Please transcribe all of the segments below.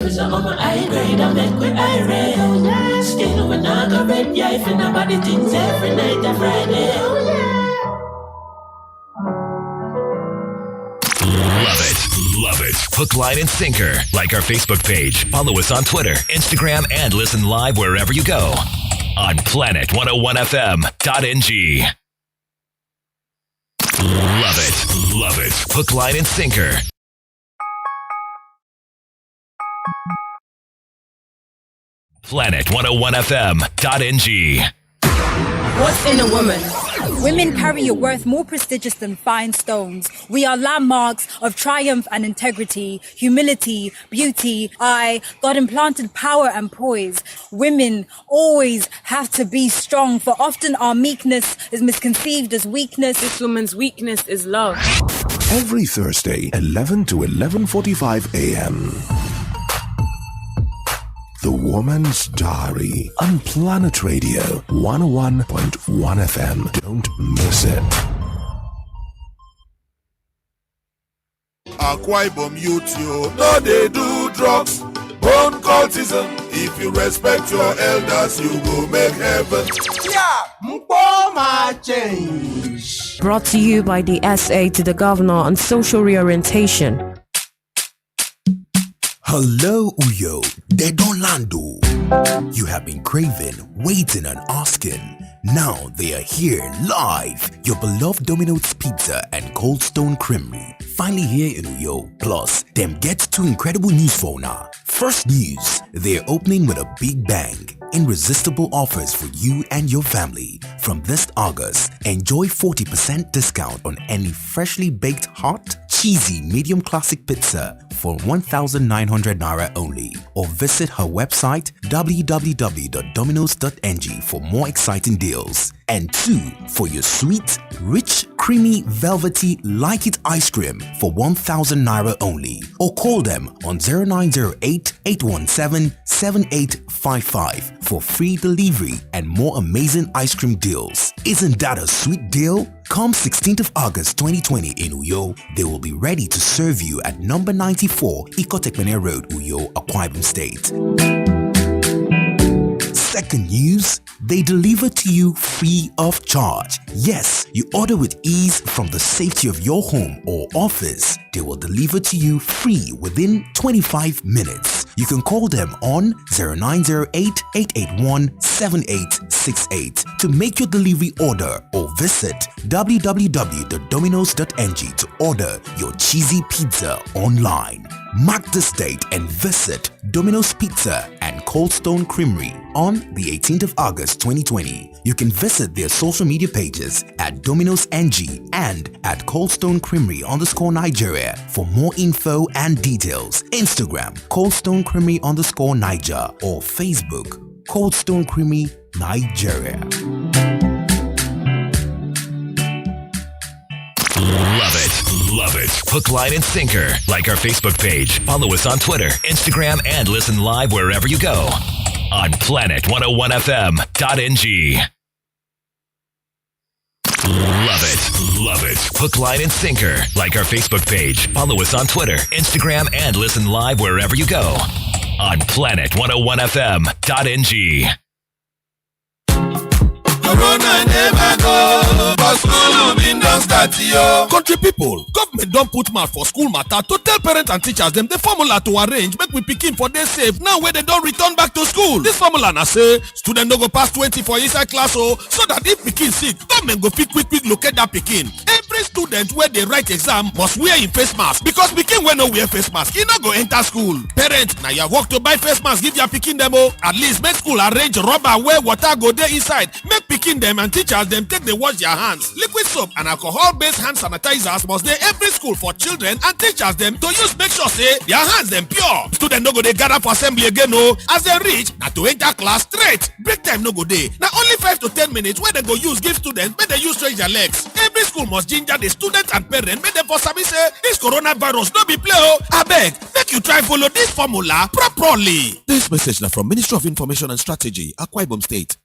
Cause I'm on my high grade, I make with irate. Still when I go red, yeah, if nobody things every night and Friday. Love it. Hook, line, and sinker. Like our Facebook page. Follow us on Twitter, Instagram, and listen live wherever you go. On planet101fm.ng. Love it. Hook, line, and sinker. Planet101fm.ng. What's in a woman? Women carry a worth more prestigious than fine stones. We are landmarks of triumph and integrity, humility, beauty, God implanted power and poise. Women always have to be strong, for often our meekness is misconceived as weakness. This woman's weakness is love. Every Thursday, 11 to 11:45 a.m. The Woman's Diary on Planet Radio 101.1 FM. Don't miss it. 𝗏𝗏𝘃𝐃𝐀𝐘𝐁 youth, no they do drugs, bone cultism. If you respect your elders, you go make heaven. Yeah, Mpoma change. Brought to you by the SA to the Governor on Social Reorientation. Hello, Uyo. They don't land. You have been craving, waiting, and asking. Now they are here live. Your beloved Domino's Pizza and Cold Stone Creamery. Finally here in Uyo. Plus, them get two incredible news for now. First news, they're opening with a big bang. Irresistible offers for you and your family. From this August, enjoy 40% discount on any freshly baked hot, cheesy, medium classic pizza for 1,900 Naira only. Or visit her website www.dominos.ng for more exciting deals. And 2 for your sweet, rich, creamy, velvety like it ice cream for 1,000 Naira only. Or call them on 0908-817-7855 for free delivery and more amazing ice cream deals. Isn't that a sweet deal? Come 16th of August 2020 in Uyo, they will be ready to serve you at number 94 𝐾𝐀𝐘𝐁𝐑𝐄𝐀𝐃 Road, Uyo, Akwa Ibom State. Second news, they deliver to you free of charge. Yes, you order with ease from the safety of your home or office. They will deliver to you free within 25 minutes. You can call them on 0908-881-7868 to make your delivery order or visit www.dominos.ng to order your cheesy pizza online. Mark this date and visit Domino's Pizza and Cold Stone Creamery on the 18th of August 2020. You can visit their social media pages at Domino's NG and at Cold Stone Creamery _Nigeria for more info and details. Instagram Cold Stone Creamery _Niger or Facebook Cold Stone Creamery Nigeria. Love it. Hook, line, and sinker. Like our Facebook page. Follow us on Twitter, Instagram, and listen live wherever you go. On planet101fm.ng. Love it. Hook, line, and sinker. Like our Facebook page. Follow us on Twitter, Instagram, and listen live wherever you go. On planet101fm.ng. Corona never go, but school been don start yo. Country people, government don put mouth for school matter to tell parents and teachers them the formula to arrange make we pikin for dey safe now wey they don return back to school. This formula na say student no go pass 20 for inside class so that if pikin sick, government go fit quick locate that pikin. Every student wey dey write exam must wear im face mask because pikin wey no wear face mask, e no go enter school. Parents, na your work to buy face mask give your pikin dem o. At least make school arrange rubber where water go dey inside. Make pikin them and teachers them take dey wash their hands. Liquid soap and alcohol-based hand sanitizers must dey every school for children and teachers them to use make sure say their hands them pure. Students no go dey gather for assembly again o. As they reach, na to enter class straight. Break time no go dey. Na only 5 to 10 minutes wey they go use give students make they use stretch their legs. Every school must ginger the students and parents make them for sabi say this coronavirus no be play o. Abeg, make you try follow this formula properly. This message na from Ministry of Information and Strategy, Akwa Ibom State.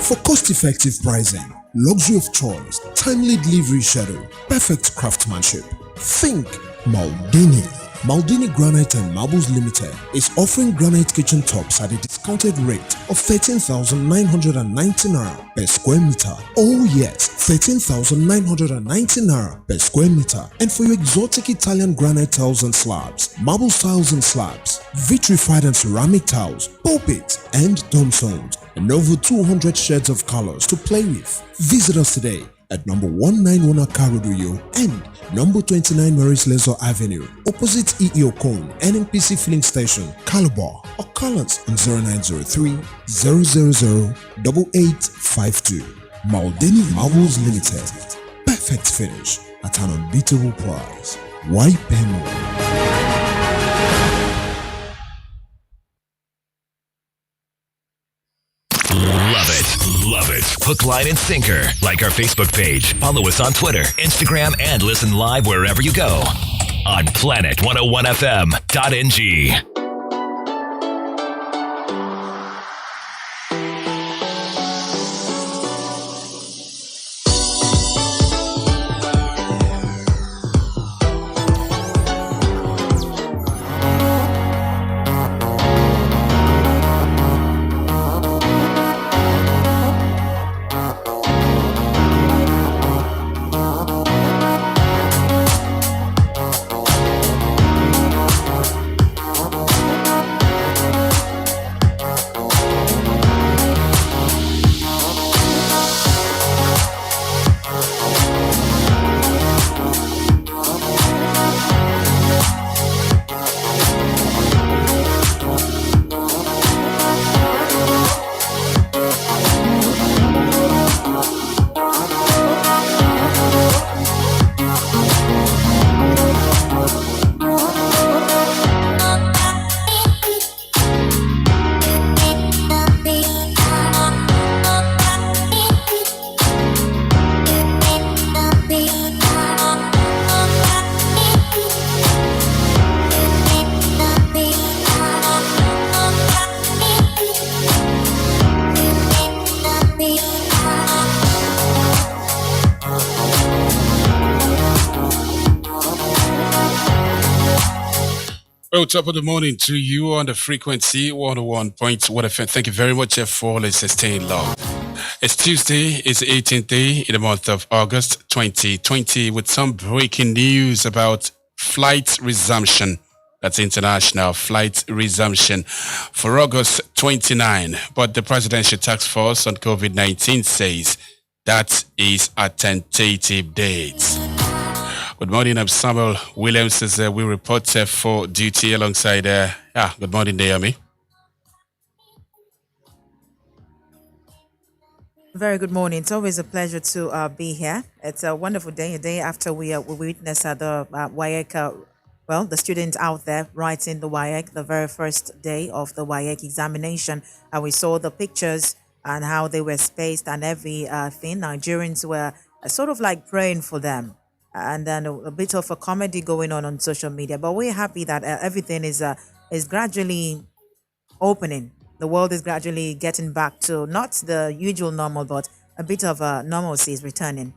For cost-effective pricing, luxury of choice, timely delivery schedule, perfect craftsmanship, think Maldini. Maldini Granite and Marbles Limited is offering granite kitchen tops at a discounted rate of 13,990 naira per square meter. Oh yes, 13,990 naira per square meter. And for your exotic Italian granite tiles and slabs, marble tiles and slabs, vitrified and ceramic tiles, pulpits and tombstones, and over 200 shades of colors to play with. Visit us today at number 191 Akarodoyo and number 29 Maurice Lezo Avenue, opposite 𝐷𝗍𝗀𝐃𝐀𝐘𝐁 NNPC filling station, Calabar, or call us on 0903 000 8852. Maldini Marbles Limited. Perfect finish at an unbeatable price. Why pay more? Love it. Hook, line, and sinker. Like our Facebook page. Follow us on Twitter, Instagram, and listen live wherever you go. On planet101fm.ng. Well, top of the morning to you on the frequency 101.1 FM. Thank you very much for staying long. It's Tuesday, it's the 18th day in the month of August 2020 with some breaking news about flight resumption. That's international flight resumption for August 29. But the Presidential Task Force on COVID-19 says that is a tentative date. Good morning, I'm Samuel Williams as we report for duty alongside, good morning, Naomi. Very good morning. It's always a pleasure to be here. It's a wonderful day, a day after we witness the WAEC, the students out there writing the WAEC, the very first day of the WAEC examination. And we saw the pictures and how they were spaced and everything. Nigerians were sort of like praying for them. And then a bit of a comedy going on social media. But we're happy that everything is gradually opening. The world is gradually getting back to not the usual normal, but a bit of normalcy is returning.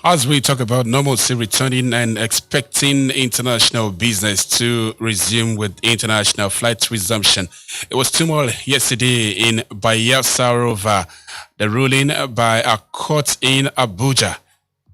As we talk about normalcy returning and expecting international business to resume with international flight resumption, it was tumult yesterday in Bayelsa, the ruling by a court in Abuja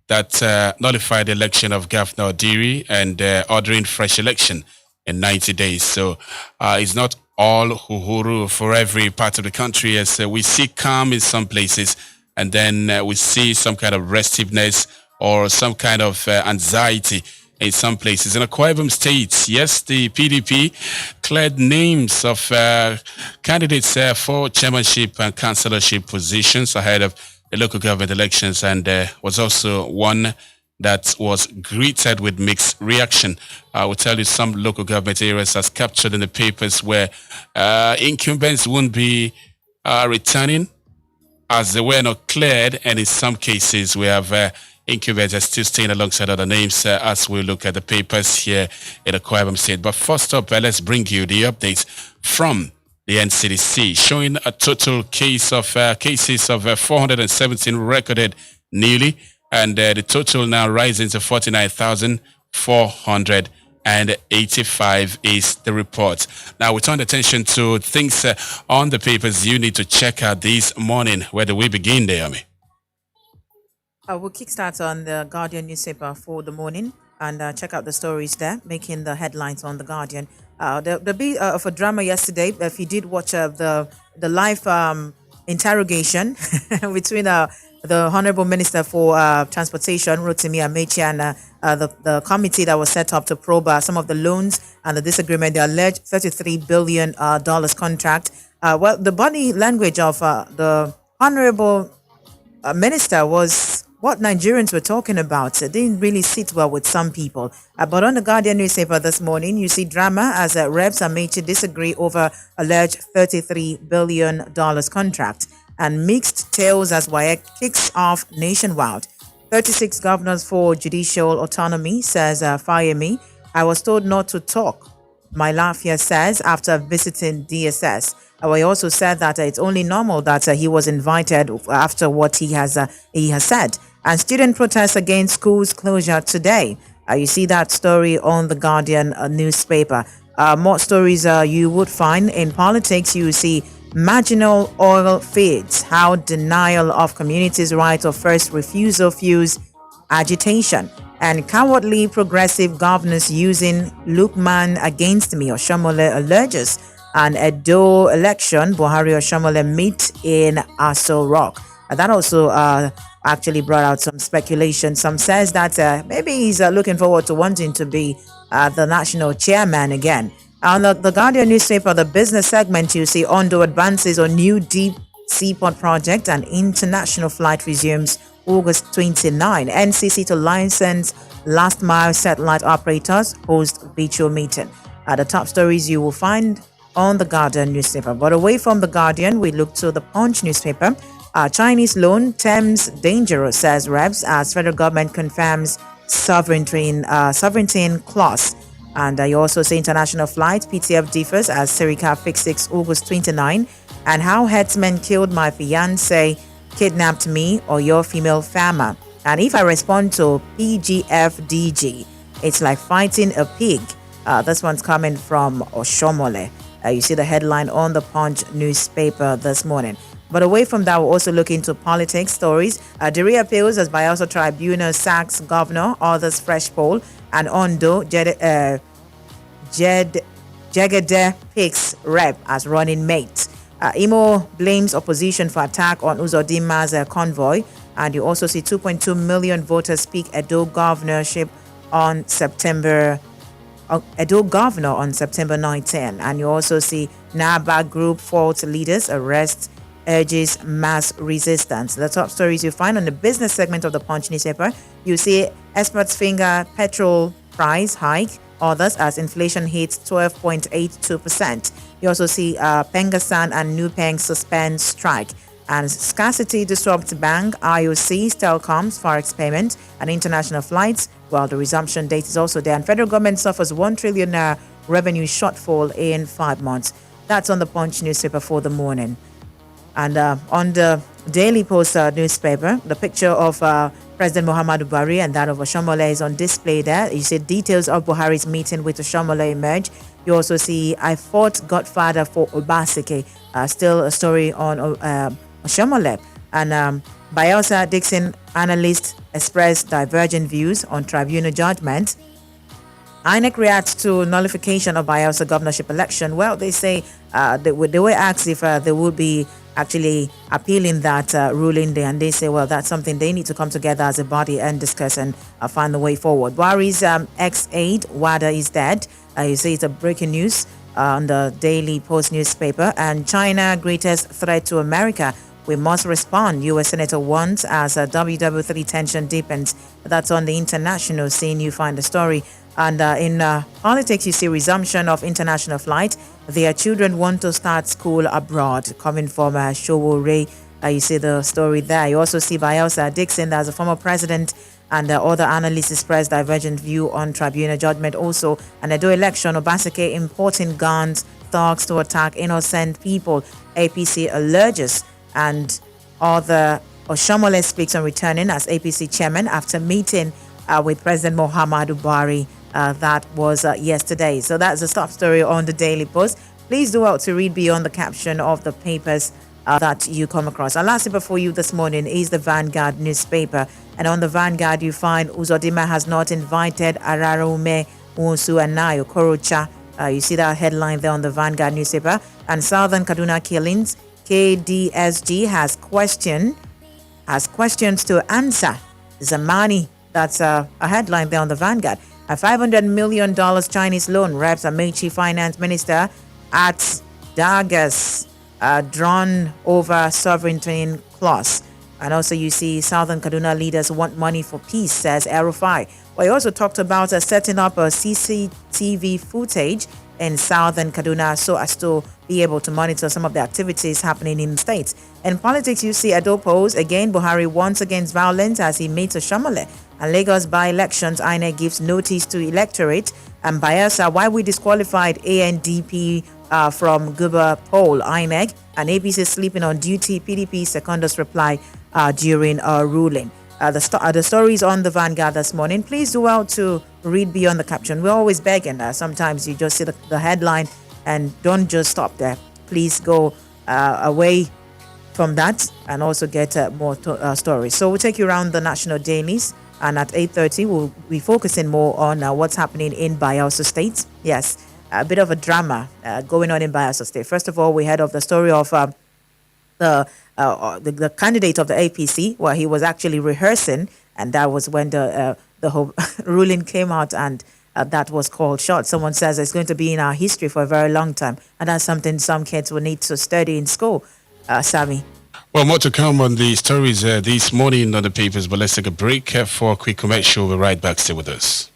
that nullified the election of Governor Diri and ordering fresh election in 90 days. So it's not all uhuru for every part of the country, as we see calm in some places, and then we see some kind of restiveness or some kind of anxiety in some places. In 𝐾𝐲𝗶 State, yes, the PDP cleared names of candidates for chairmanship and councillorship positions ahead of the local government elections, and was also one that was greeted with mixed reaction. I will tell you some local government areas as captured in the papers where incumbents won't be returning as they were not cleared, and in some cases we have incumbents are still staying alongside other names as we look at the papers here in the 𝐾𝐲𝗶 State. But first up, let's bring you the updates from the NCDC, showing a total cases of 417 recorded newly, and the total now rising to 49,400 and 85 is the report. Now we turn attention to things on the papers you need to check out this morning. Where do we begin there, Ami? We'll kickstart on the Guardian newspaper for the morning and check out the stories there, making the headlines on the Guardian. The bit of a drama yesterday, if you did watch the live interrogation between the Honorable Minister for Transportation, Rotimi Amechi, and the committee that was set up to probe some of the loans and the disagreement, the alleged $33 billion contract. Well, the body language of the Honorable Minister was what Nigerians were talking about. It didn't really sit well with some people. But on the Guardian newspaper this morning, you see drama as Reps Amechi disagree over alleged $33 billion contract, and mixed tales as WAEC kicks off nationwide. 36 governors for judicial autonomy, says Fayemi. I was told not to talk, my Lafia says after visiting DSS. He also said that it's only normal that he was invited after what he has said. And student protests against schools closure today. You see that story on the Guardian newspaper. More stories you would find in politics. You see marginal oil feeds, how denial of communities' right of first refusal fuels agitation, and cowardly progressive governors using Lukman against me, Oshomole alleges. And Edo election, Buhari Oshomole meet in Aso Rock. That also actually brought out some speculation. Some says that maybe he's looking forward to wanting to be the national chairman again. On the Guardian newspaper, the business segment, you see Ondo advances on new deep seaport project and international flight resumes August 29. NCC to license last mile satellite operators host virtual meeting. The top stories you will find on the Guardian newspaper. But away from the Guardian, we look to the Punch newspaper. Chinese loan terms dangerous, says Reps, as federal government confirms sovereignty clause. And you also see international flight, PTF differs as Serica fixes August 29. And how headsmen killed my fiance, kidnapped me, or your female farmer. And if I respond to PGFDG, it's like fighting a pig. This one's coming from Oshomole. You see the headline on the Punch newspaper this morning. But away from that, we'll also look into politics stories. Diri appeals as Bayelsa Tribunal sacks governor, others fresh poll, and Ondo Jegede picks rep as running mate. Imo blames opposition for attack on Uzodima's convoy, and you also see 2.2 million voters pick Edo governorship on September. Edo governor on September 19, and you also see NABA group fault leaders arrest, urges mass resistance. The top stories you find on the business segment of the Punch newspaper. You see experts finger petrol price hike, others as inflation hits 12.82%. You also see Pengasan and Nupeng suspend strike, and scarcity disrupts bank, IOC, telecoms, forex payment, and international flights. Well, the resumption date is also there, and federal government suffers 1 trillion revenue shortfall in 5 months. That's on the Punch newspaper for the morning. And on the Daily Post newspaper, the picture of President Muhammadu Buhari and that of Oshomole is on display there. You see details of Buhari's meeting with Oshomole emerge. You also see I fought Godfather for 𝗣𝗲𝐶𝐾, still a story on Oshomole. And Bayelsa Dixon analysts express divergent views on tribunal judgment. INEC reacts to nullification of Bayelsa governorship election. Well, they say they were asked if they would be actually appealing that ruling there, and they say, well, that's something they need to come together as a body and discuss and find the way forward. Buhari's ex-aide, Wada, is dead. You see it's a breaking news on the Daily Post newspaper. And China, greatest threat to America. We must respond, U.S. Senator warns as WW3 tension deepens. That's on the international scene. You find the story. And in politics, you see resumption of international flight. Their children want to start school abroad, coming from Showore. You see the story there. You also see Bayelsa Dixon, as a former president, and other analysts express divergent view on tribunal judgment also. And Edo election, 𝗣𝗏𝐶𝐾 importing guns, thugs to attack innocent people. APC alleges. And other Oshomole speaks on returning as APC chairman after meeting with President Muhammadu Buhari That was yesterday. So that's the top story on the Daily Post. Please do out to read beyond the caption of the papers that you come across. Our last paper for you this morning is the Vanguard newspaper. And on the Vanguard, you find Uzodimma has not invited Ararume, Unsu, and Nayo Korocha. You see that headline there on the Vanguard newspaper. And Southern Kaduna killings, KDSG has questions to answer. Zamani, that's a headline there on the Vanguard. A $500 million Chinese loan reps Amechi finance minister at Dagas drawn over sovereignty clause. And also you see Southern Kaduna leaders want money for peace, says El-Rufai. Well, he also talked about setting up a CCTV footage in Southern Kaduna so as to be able to monitor some of the activities happening in the state. In politics, you see Ado pose again. Buhari warns against violence as he meets Oshamale. And Lagos by-elections, INEC gives notice to electorate. And Bayelsa, why we disqualified ANDP from Guber poll, INEC. And APC sleeping on duty, PDP secondus reply during a ruling. The stories on the Vanguard this morning. Please do well to read beyond the caption. We're always begging. Sometimes you just see the headline and don't just stop there. Please go away from that and also get more stories. So we'll take you around the national dailies. And at 8:30, we'll be focusing more on what's happening in Bayelsa State. Yes, a bit of a drama going on in Bayelsa State. First of all, we heard of the story of the candidate of the APC, where he was actually rehearsing, and that was when the whole ruling came out, and that was called short. Someone says it's going to be in our history for a very long time, and that's something some kids will need to study in school. Sammy. Well, more to come on the stories this morning on the papers, but let's take a break for a quick commercial. We'll be right back. Stay with us.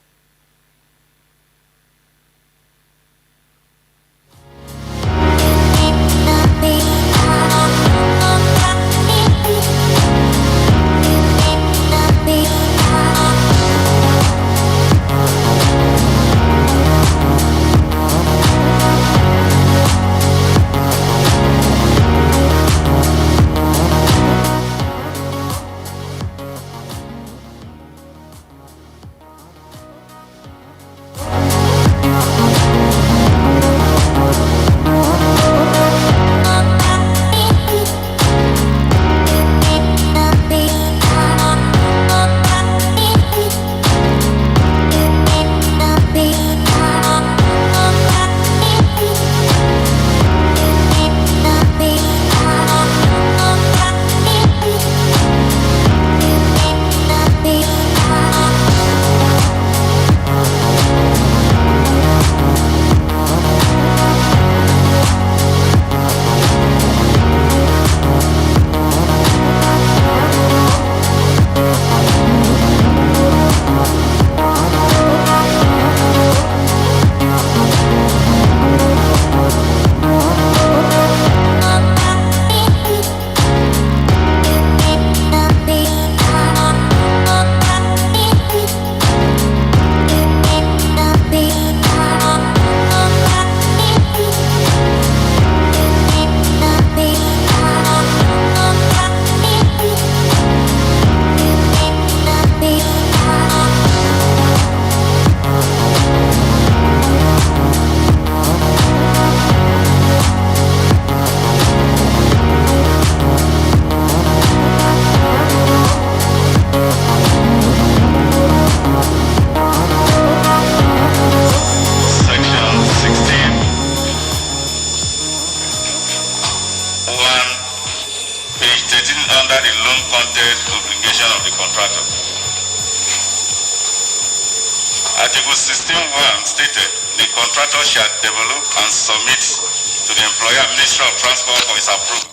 Article 16.1 stated, the contractor shall develop and submit to the employer Ministry of Transport for its approval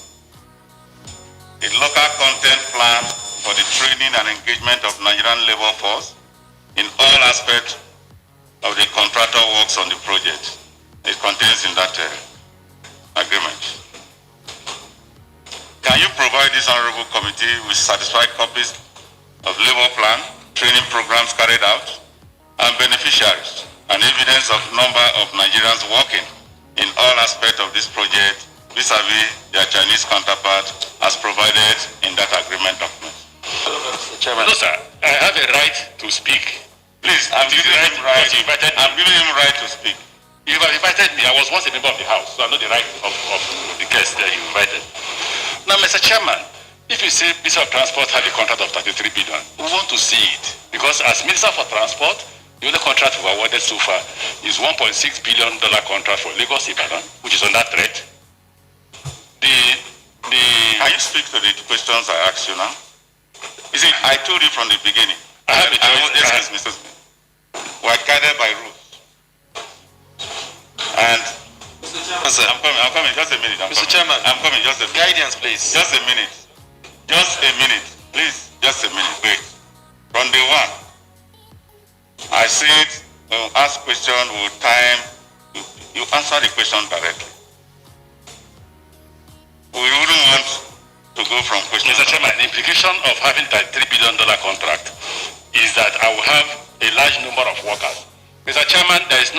a local content plan for the training and engagement of Nigerian labor force in all aspects of the contractor works on the project. It contains in that agreement. Can you provide this honorable committee with satisfied copies of labor plan, training programs carried out, and beneficiaries, and evidence of number of Nigerians working in all aspects of this project vis-a-vis their Chinese counterpart as provided in that agreement document? Hello, Mr. Chairman. No, sir. I have a right to speak Please, I'm giving him right. I'm giving him right to speak. You have invited me. I was once a member of the House, so I know the right of the guests that you invited. Now, Mr. Chairman, if you say Minister of Transport had a contract of 33 billion, we want to see it. Because as Minister for Transport, the only contract we've awarded so far is $1.6 billion contract for Lagos Ibadan, which is under threat. Can you speak to the questions I asked you now? You see, I told you from the beginning. I have a choice. Excuse me, Mr. Smith. We're guided by rules. And I'm coming, just a minute. Mr. Chairman, I'm coming, just a minute. Guidance, please. Just a minute. Just a minute. Please, just a minute. Wait. From day one, I said, ask question with time. You answer the question directly. We wouldn't want to go from question. Mr. Chairman, the implication of having $33 billion contract is that I will have a large number of workers. Mr. Chairman, there is no